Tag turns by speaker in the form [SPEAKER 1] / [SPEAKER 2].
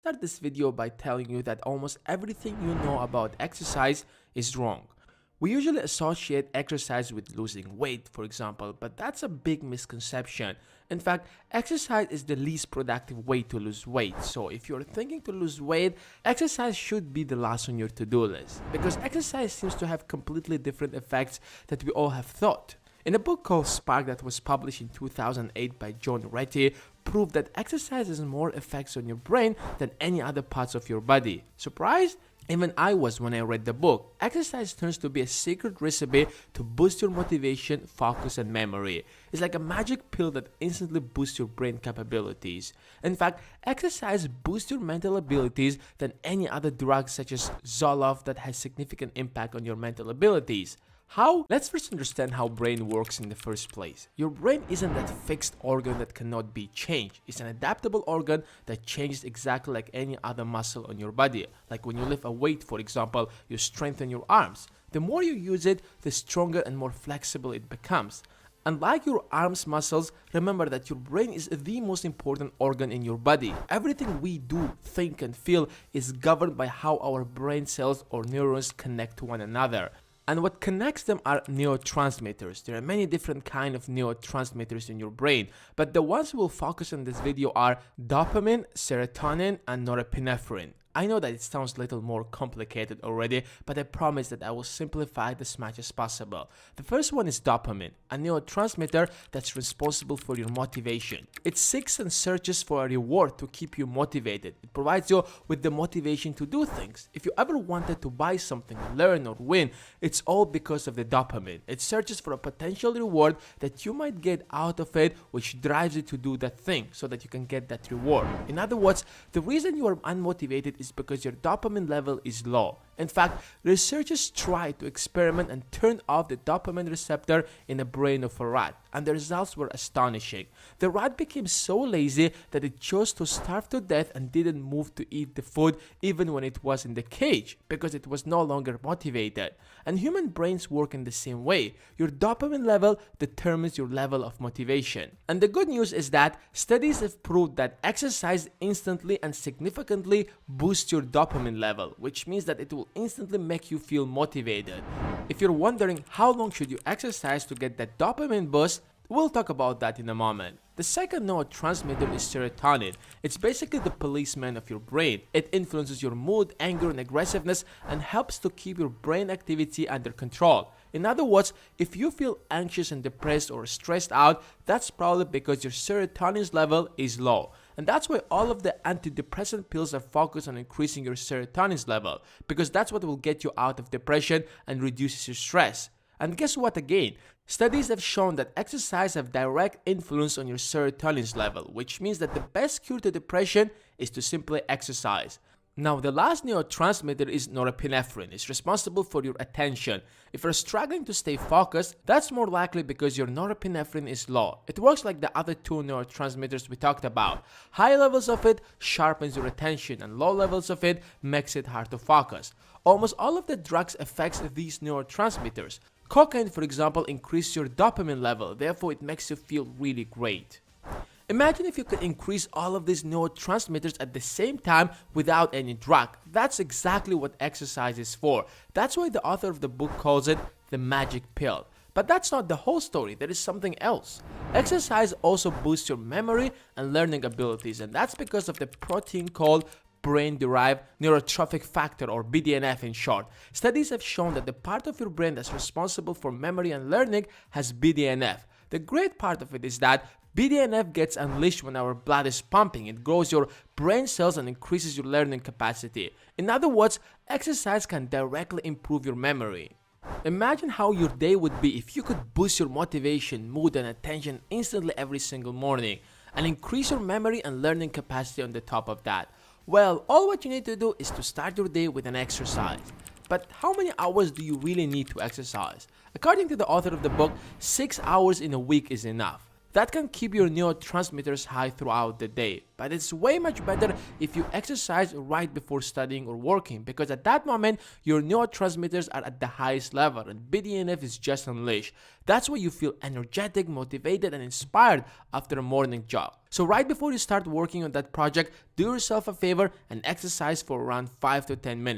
[SPEAKER 1] start this video by telling you that almost everything you know about exercise is wrong. We usually associate exercise with losing weight, for example, but that's a big misconception. In fact, exercise is the least productive way to lose weight. So if you're thinking to lose weight, exercise should be the last on your to-do list, because exercise seems to have completely different effects that we all have thought. In a book called Spark that was published in 2008 by John Ratey, proved that exercise has more effects on your brain than any other parts of your body. Surprised? Even I was when I read the book. Exercise turns to be a secret recipe to boost your motivation, focus, and memory. It's like a magic pill that instantly boosts your brain capabilities. In fact, exercise boosts your mental abilities than any other drug such as Zoloft that has significant impact on your mental abilities. How? Let's first understand how brain works in the first place. Your brain isn't that fixed organ that cannot be changed. It's an adaptable organ that changes exactly like any other muscle on your body. Like when you lift a weight, for example, you strengthen your arms. The more you use it, the stronger and more flexible it becomes. Unlike your arms muscles, remember that your brain is the most important organ in your body. Everything we do, think, and feel is governed by how our brain cells or neurons connect to one another. And what connects them are neurotransmitters. There are many different kinds of neurotransmitters in your brain, but the ones we'll focus on in this video are dopamine, serotonin, and norepinephrine. I know that it sounds a little more complicated already, but I promise that I will simplify it as much as possible. The first one is dopamine, a neurotransmitter that's responsible for your motivation. It seeks and searches for a reward to keep you motivated. It provides you with the motivation to do things. If you ever wanted to buy something, learn, or win, it's all because of the dopamine. It searches for a potential reward that you might get out of it, which drives you to do that thing so that you can get that reward. In other words, the reason you are unmotivated is because your dopamine level is low. In fact, researchers tried to experiment and turn off the dopamine receptor in the brain of a rat, and the results were astonishing. The rat became so lazy that it chose to starve to death and didn't move to eat the food even when it was in the cage, because it was no longer motivated. And human brains work in the same way. Your dopamine level determines your level of motivation. And the good news is that studies have proved that exercise instantly and significantly boosts your dopamine level, which means that it will instantly make you feel motivated. If you're wondering how long should you exercise to get that dopamine boost, we'll talk about that in a moment. The second neurotransmitter is serotonin. It's basically the policeman of your brain. It influences your mood, anger, and aggressiveness and helps to keep your brain activity under control. In other words, if you feel anxious and depressed or stressed out, that's probably because your serotonin level is low. And that's why all of the antidepressant pills are focused on increasing your serotonin level, because that's what will get you out of depression and reduces your stress. And guess what again? Studies have shown that exercise have direct influence on your serotonin level, which means that the best cure to depression is to simply exercise. Now, the last neurotransmitter is norepinephrine. It's responsible for your attention. If you're struggling to stay focused, that's more likely because your norepinephrine is low. It works like the other two neurotransmitters we talked about. High levels of it sharpens your attention, and low levels of it makes it hard to focus. Almost all of the drugs affects these neurotransmitters. Cocaine, for example, increases your dopamine level, therefore it makes you feel really great. Imagine if you could increase all of these neurotransmitters at the same time without any drug. That's exactly what exercise is for. That's why the author of the book calls it the magic pill. But that's not the whole story, there is something else. Exercise also boosts your memory and learning abilities, and that's because of the protein called brain-derived neurotrophic factor, or BDNF in short. Studies have shown that the part of your brain that's responsible for memory and learning has BDNF. The great part of it is that BDNF gets unleashed when our blood is pumping. It grows your brain cells and increases your learning capacity. In other words, exercise can directly improve your memory. Imagine how your day would be if you could boost your motivation, mood, and attention instantly every single morning, and increase your memory and learning capacity on the top of that. Well, all what you need to do is to start your day with an exercise. But how many hours do you really need to exercise? According to the author of the book, 6 hours in a week is enough. That can keep your neurotransmitters high throughout the day. But it's way much better if you exercise right before studying or working, because at that moment your neurotransmitters are at the highest level and BDNF is just unleashed. That's why you feel energetic, motivated, and inspired after a morning jog. So right before you start working on that project, do yourself a favor and exercise for around 5 to 10 minutes.